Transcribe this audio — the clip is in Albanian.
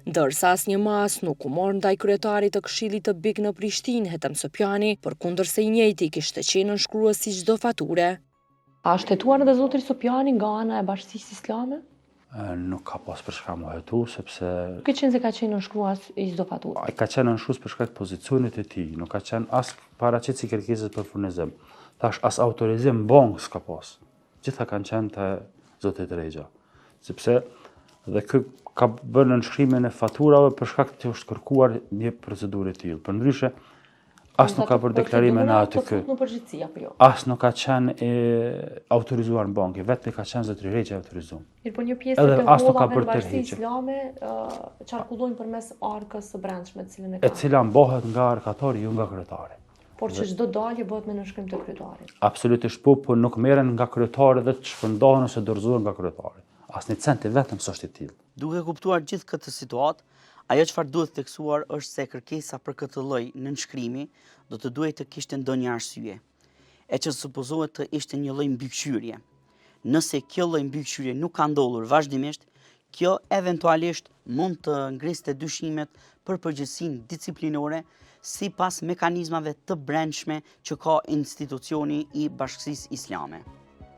Ndërsa asnjë mas nuk u mor ndaj kryetarit të Këshillit të BIK në Prishtinë, Hetem Sopjani, përkundërse i njëjti kishte qenë nënshkrues i çdo fature. A shtetuar edhe zotri Sopjani nga ana e Bashkisë Islame? Nuk ka pas për shka më hetu, sepse... Nuk e qenë se ka qenë nënshkruas i çdo fature? Ai ka qenë nënshkruas për shkak të pozicionit e tij, nuk ka qenë as paraqitje kërkesës për furnizim. Thash as autorizim bank s'ka pas. Gjitha kanë qenë te zoti Drejgja. Sepse dhe kë ka bërë nënshkrimin e faturave për shkak të është kërkuar një procedurë e tillë. Përndryshe as nuk ka bërë deklarime në atë kë. As nuk ka qenë autorizuar në bank, vetëm ka qenë zoti Drejgja autorizuar. Po një pjesë të hollave në Bashkisë Islame qarkullojnë përmes arkës së brendshme të cilën e cila mbohet nga arkatari, jo nga kryetari. Por që çdo dalje bëhet me nënshkrim të kryetarit. Absolutisht po, por nuk merren nga kryetari dhe të shpërndahen ose dorëzohen nga kryetari. Asnjë cent i vetëm s'është i tillë. Duke kuptuar gjithë këtë situatë, ajo çfarë duhet theksuar është se kërkesa për këtë lloj nënshkrimi do të duhet të kishte ndonjë arsye, e që supozohet të ishte një lloj mbikëqyrje. Nëse kjo lloj mbikëqyrje nuk ka ndodhur vazhdimisht, kjo eventualisht mund të ngriste dyshimet për përgjegjësinë disiplinore sipas mekanizmave të brendshme që ka institucioni i Bashkisë Islame.